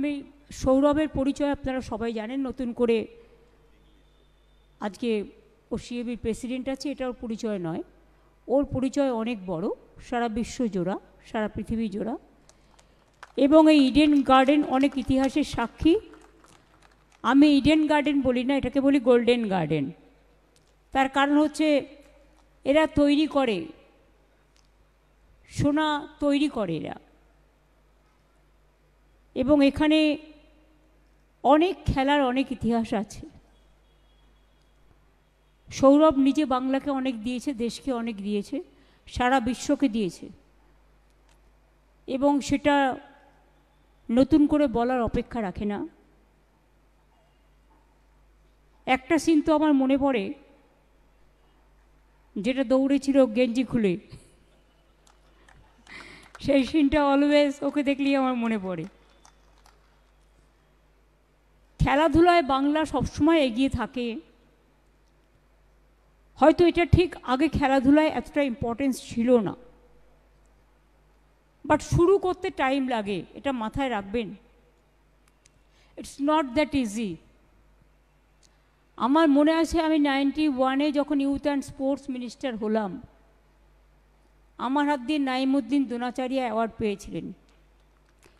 আমি সৌরভের পরিচয় আপনারা সবাই জানেন, নতুন করে আজকে ও সিএবির প্রেসিডেন্ট আছে এটা ওর পরিচয় নয়, ওর পরিচয় অনেক বড়, সারা বিশ্ব জোড়া, সারা পৃথিবী জোড়া। এবং এই ইডেন গার্ডেন অনেক ইতিহাসের সাক্ষী। আমি ইডেন গার্ডেন বলি না, এটাকে বলি গোল্ডেন গার্ডেন। তার কারণ হচ্ছে এরা তৈরি করে, সোনা তৈরি করে এরা, এবং এখানে অনেক খেলার অনেক ইতিহাস আছে। সৌরভ নিজে বাংলাকে অনেক দিয়েছে, দেশকে অনেক দিয়েছে, সারা বিশ্বকে দিয়েছে, এবং সেটা নতুন করে বলার অপেক্ষা রাখে না। একটা সিন তো আমার মনে পড়ে, যেটা দৌড়েছিল গেঞ্জি খুলে, সেই সিনটা অলওয়েজ ওকে দেখলেই আমার মনে পড়ে। খেলাধুলায় বাংলা সবসময় এগিয়ে থাকে। হয়তো এটা ঠিক আগে খেলাধুলায় এতটা ইম্পর্টেন্স ছিল না, বাট শুরু করতে টাইম লাগে, এটা মাথায় রাখবেন। It's not that easy. আমার মনে আছে আমি 91-এ যখন ইউথ অ্যান্ড স্পোর্টস মিনিস্টার হলাম, আমার হাত দিয়ে নাইমুদ্দিন দ্রোণাচার্য অ্যাওয়ার্ড পেয়েছিলেন।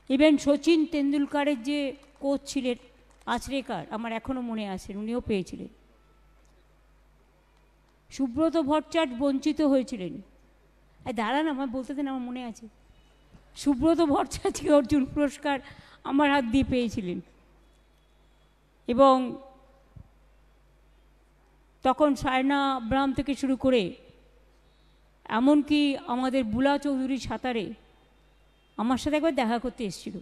ইভেন সচিন তেন্ডুলকারের যে কোচ ছিলেন আচরেকার, আমার এখনও মনে আছে, উনিও পেয়েছিলেন। সুব্রত ভট্টাচার্য বঞ্চিত হয়েছিলেন। দাঁড়ান, আমার বলতে দেন, আমার মনে আছে। সুব্রত ভট্টাচার্যকে অর্জুন পুরস্কার আমার হাত দিয়ে পেয়েছিলেন। এবং তখন সায়না আব্রাহাম থেকে শুরু করে এমনকি আমাদের বুলা চৌধুরী সাঁতারে আমার সাথে একবার দেখা করতে এসেছিল।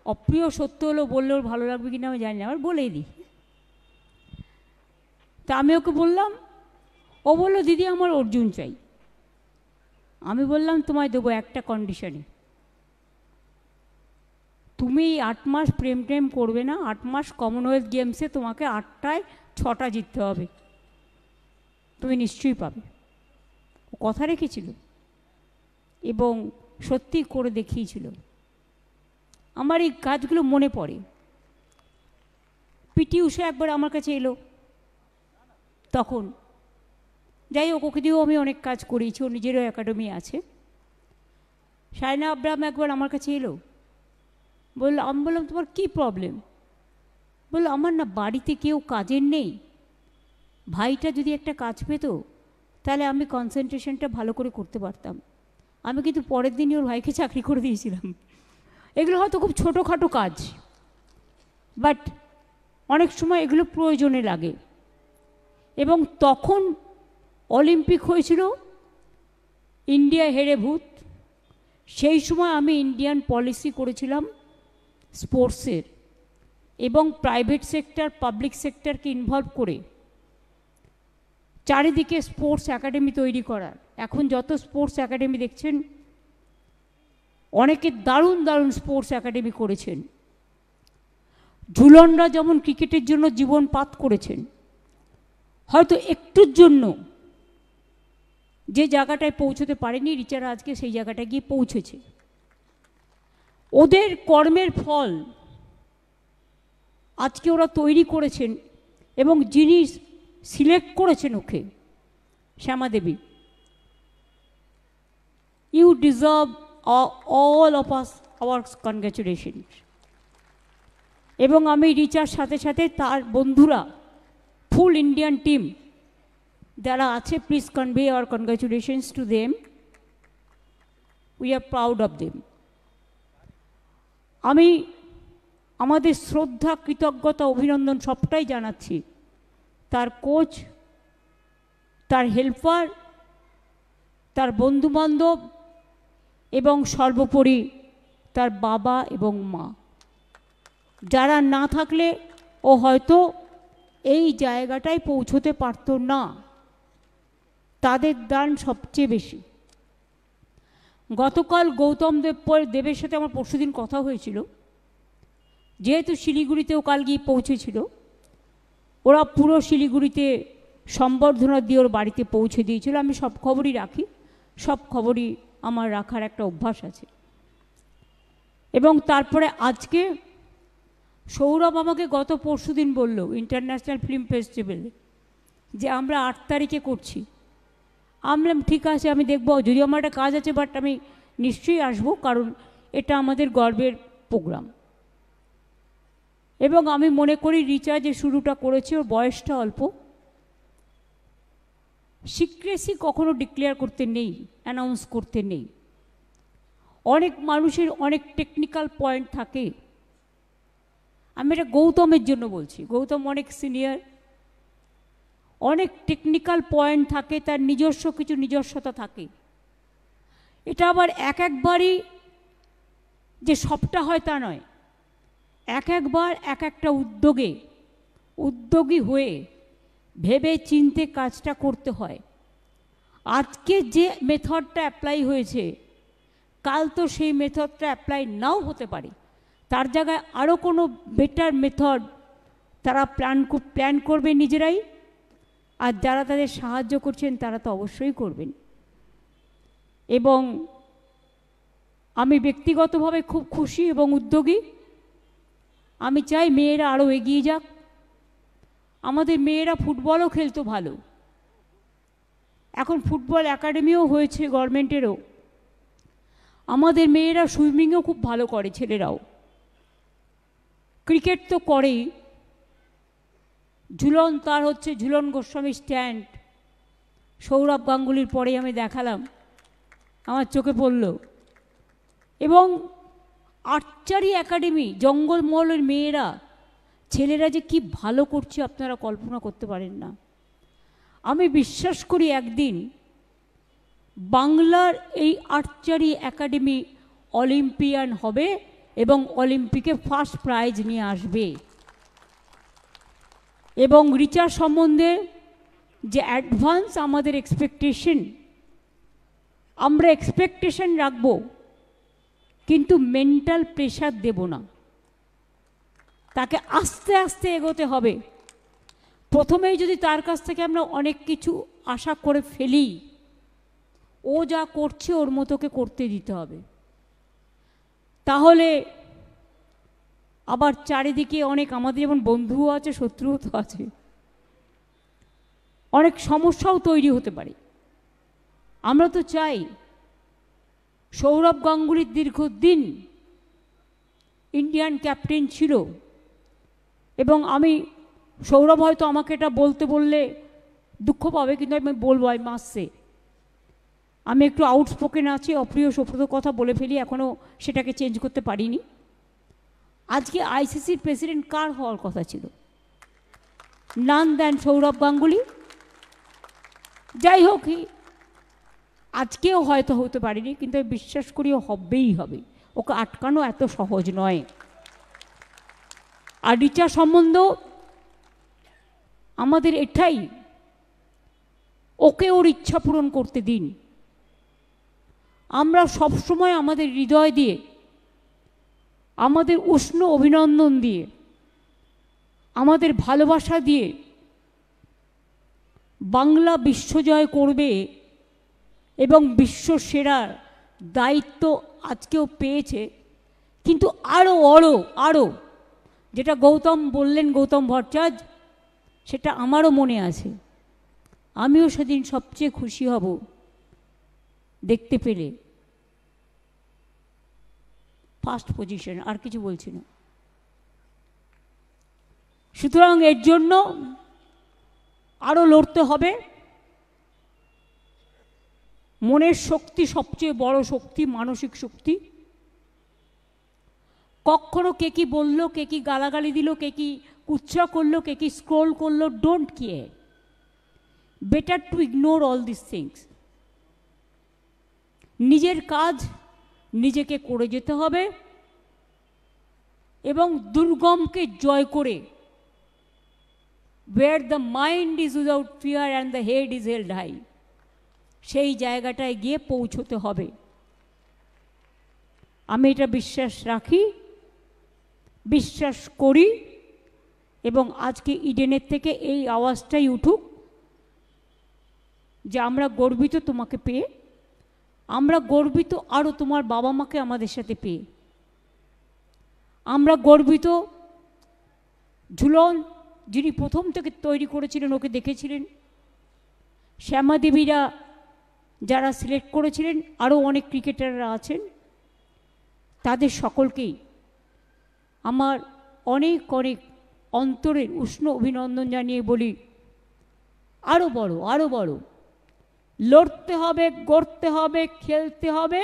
অপ্রিয় সত্য হলো, বললেও ভালো লাগবে কিনা আমি জানি না, আবার বলেই দিই। তা আমি ওকে বললাম, ও বললো দিদি আমার অর্জুন চাই। আমি বললাম তোমায় দেবো একটা কন্ডিশনে, তুমি 8 মাস প্রেম টেম করবে না, 8 মাস কমনওয়েলথ গেমসে তোমাকে 8টায় 6টা জিততে হবে, তুমি নিশ্চয়ই পাবে। ও কথা রেখেছিল এবং সত্যি করে দেখিয়েছিল। আমার এই কাজগুলো মনে পড়ে। পিটি উষা একবার আমার কাছে এলো তখন, যাই হোক, ওকে দিয়েও আমি অনেক কাজ করিয়েছি, ওর নিজেরও একাডেমি আছে। সায়না আব্রাহাম একবার আমার কাছে এলো, বললো, আমি বললাম তোমার কী প্রবলেম? বললো আমার না বাড়িতে কেউ কাজের নেই, ভাইটা যদি একটা কাজ পেত তাহলে আমি কনসেন্ট্রেশনটা ভালো করে করতে পারতাম। আমি কিন্তু পরের দিনই ওর ভাইকে চাকরি করে দিয়েছিলাম। এগুলো হয়তো খুব ছোটোখাটো কাজ, বাট অনেক সময় এগুলো প্রয়োজনে লাগে। এবং তখন অলিম্পিক হয়েছিল, ইন্ডিয়া হেরে ভূত। সেই সময় আমি ইন্ডিয়ান পলিসি করেছিলাম স্পোর্টসের, এবং প্রাইভেট সেক্টর পাবলিক সেক্টরকে ইনভলভ করে চারিদিকে স্পোর্টস একাডেমি তৈরি করার। এখন যত স্পোর্টস একাডেমি দেখছেন, অনেকে দারুণ দারুণ স্পোর্টস একাডেমি করেছেন। ঝুলনরা যেমন ক্রিকেটের জন্য জীবন পাত করেছেন, হয়তো একটুর জন্য যে জায়গাটায় পৌঁছতে পারেনি, রিচারা আজকে সেই জায়গাটায় গিয়ে পৌঁছেছে। ওদের কর্মের ফল আজকে ওরা তৈরি করেছেন, এবং যিনি সিলেক্ট করেছেন okay, Shyama Devi, you deserve all of us our congratulations. এবং আমি রিচার সাথে সাথে তার বন্ধুরা, ফুল ইন্ডিয়ান টিম যারা আছে, please convey our congratulations to them, we are proud of them. আমি আমাদের শ্রদ্ধা, কৃতজ্ঞতা, অভিনন্দন সবটাই জানাচ্ছি তার কোচ, তার হেল্পার, তার বন্ধুবান্ধব, এবং সর্বোপরি তার বাবা এবং মা, যারা না থাকলে ও হয়তো এই জায়গাটায় পৌঁছতে পারত না। তাদের দান সবচেয়ে বেশি। গতকাল গৌতম দেবের সাথে আমার পরশুদিন কথা হয়েছিল, যেহেতু শিলিগুড়িতেও কাল গিয়ে পৌঁছেছিল, ওরা পুরো শিলিগুড়িতে সম্বর্ধনা দিয়ে ওর বাড়িতে পৌঁছে দিয়েছিল। আমি সব খবরই রাখি, সব খবরই আমার রাখার একটা অভ্যাস আছে। এবং তারপরে আজকে সৌরভ আমাকে গত পরশুদিন বলল ইন্টারন্যাশনাল ফিল্ম ফেস্টিভ্যালে যে আমরা 8 তারিখে করছি। আমি বললাম ঠিক আছে, আমি দেখব, যদি আমার একটা কাজ আছে, বাট আমি নিশ্চয়ই আসবো, কারণ এটা আমাদের গর্বের প্রোগ্রাম। এবং আমি মনে করি রিচা যে শুরুটা করেছে, ওর বয়সটা অল্প, সিক্রেসি কখনো ডিক্লেয়ার করতে নেই, অ্যানাউন্স করতে নেই। অনেক মানুষের অনেক টেকনিক্যাল পয়েন্ট থাকে। আমি এটা গৌতমের জন্য বলছি, গৌতম অনেক সিনিয়র, অনেক টেকনিক্যাল পয়েন্ট থাকে, তার নিজস্ব কিছু নিজস্বতা থাকে। এটা আবার একবারই যে সবটা হয় তা নয়, একবার এক একটা উদ্যোগী হয়ে ভেবে চিনতে কাজটা করতে হয়। আজকে যে মেথডটা অ্যাপ্লাই হয়েছে, কাল তো সেই মেথডটা অ্যাপ্লাই নাও হতে পারে, তার জায়গায় আরও কোনো বেটার মেথড তারা প্ল্যান করবে নিজেরাই, আর যারা তাদের সাহায্য করছেন তারা তো অবশ্যই করবেন। এবং আমি ব্যক্তিগতভাবে খুব খুশি এবং উদ্যোগী। আমি চাই মেয়েরা আরও এগিয়ে যাক। আমাদের মেয়েরা ফুটবলও খেলতো ভালো, এখন ফুটবল একাডেমিও হয়েছে গভর্নমেন্টেরও। আমাদের মেয়েরা সুইমিংও খুব ভালো করে, ছেলেরাও। ক্রিকেট তো করেই। ঝুলন তার হচ্ছে ঝুলন গোস্বামী স্ট্যান্ড, সৌরভ গাঙ্গুলির পরে আমি দেখালাম, আমার চোখে পড়ল। এবং আর্চারি একাডেমি, জঙ্গলমহলের মেয়েরা, ছেলেরা যে কি ভালো করছে আপনারা কল্পনা করতে পারেন না। আমি বিশ্বাস করি একদিন বাংলার এই আর্চারি একাডেমি অলিম্পিয়ান হবে এবং অলিম্পিকে ফার্স্ট প্রাইজ নিয়ে আসবে। এবং রিচা সম্বন্ধে যে অ্যাডভান্স আমাদের এক্সপেকটেশন, আমরা এক্সপেকটেশন রাখব, কিন্তু মেন্টাল প্রেশার দেব না। তাকে আস্তে আস্তে এগোতে হবে। প্রথমেই যদি তার কাছ থেকে আমরা অনেক কিছু আশা করে ফেলি, ও যা করছে ওর মতোকে করতে দিতে হবে। তাহলে আবার চারিদিকে অনেক, আমাদের যেমন বন্ধুও আছে, শত্রুও তো আছে, অনেক সমস্যাও তৈরি হতে পারে। আমরা তো চাই, সৌরভ গাঙ্গুলির দীর্ঘদিন ইন্ডিয়ান ক্যাপ্টেন ছিল, এবং আমি, সৌরভ হয়তো আমাকে এটা বলতে বললে দুঃখ পাবে, কিন্তু আমি বলবো, আই মাস্ট সে, আমি একটু আউটস্পোকেন আছি, অপ্রিয় সপ্রত কথা বলে ফেলি, এখনও সেটাকে চেঞ্জ করতে পারিনি। আজকে আইসিসির প্রেসিডেন্ট কার হওয়ার কথা ছিল? নান দেন সৌরভ গাঙ্গুলি। যাই হোক, আজকেও হয়তো হতে পারিনি, কিন্তু আমি বিশ্বাস করি ও হবেই হবে। ওকে আটকানো এত সহজ নয়। আর রিচা সম্বন্ধ আমাদের এটাই, ওকে ওর ইচ্ছা পূরণ করতে দিন। আমরা সবসময় আমাদের হৃদয় দিয়ে, আমাদের উষ্ণ অভিনন্দন দিয়ে, আমাদের ভালোবাসা দিয়ে বাংলা বিশ্বজয় করবে এবং বিশ্ব সেরার দায়িত্ব আজকেও পেয়েছে। কিন্তু আরও যেটা গৌতম বললেন, গৌতম ভট্টাচার্য, সেটা আমারও মনে আছে। আমিও সেদিন সবচেয়ে খুশি হব দেখতে পেলে ফার্স্ট পজিশন, আর কিছু বলছি না। সুতরাং এর জন্য আরও লড়তে হবে। মনের শক্তি সবচেয়ে বড় শক্তি, মানসিক শক্তি। কখনো কে কি বললো, কে কি গালাগালি দিল, কে কি কুচ্ছা করলো, কে কি স্ক্রোল করলো, don't care. Better to ignore all this things. নিজের কাজ নিজেকে করে যেতে হবে এবং দুর্গমকে জয় করে, where the mind is without fear and the head is held high, সেই জায়গাটায় গিয়ে পৌঁছতে হবে। আমি এটা বিশ্বাস রাখি, বিশ্বাস করি, এবং আজকে ইডেনের থেকে এই আওয়াজটাই উঠুক যে আমরা গর্বিত তোমাকে পেয়ে, আমরা গর্বিত আরও তোমার বাবা মাকে আমাদের সাথে পেয়ে। আমরা গর্বিত। ঝুলন যিনি প্রথম থেকে তৈরি করেছিলেন, ওকে দেখেছিলেন। শ্যামা দেবীরা যারা সিলেক্ট করেছিলেন, আরও অনেক ক্রিকেটাররা আছেন, তাদের সকলকেই আমার অনেক অনেক অন্তরের উষ্ণ অভিনন্দন জানিয়ে বলি, আরও বড়, আরও বড়, লড়তে হবে, গড়তে হবে, খেলতে হবে,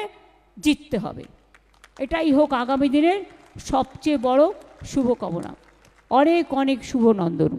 জিততে হবে। এটাই হোক আগামী দিনের সবচেয়ে বড় শুভকামনা। অনেক অনেক শুভনন্দন।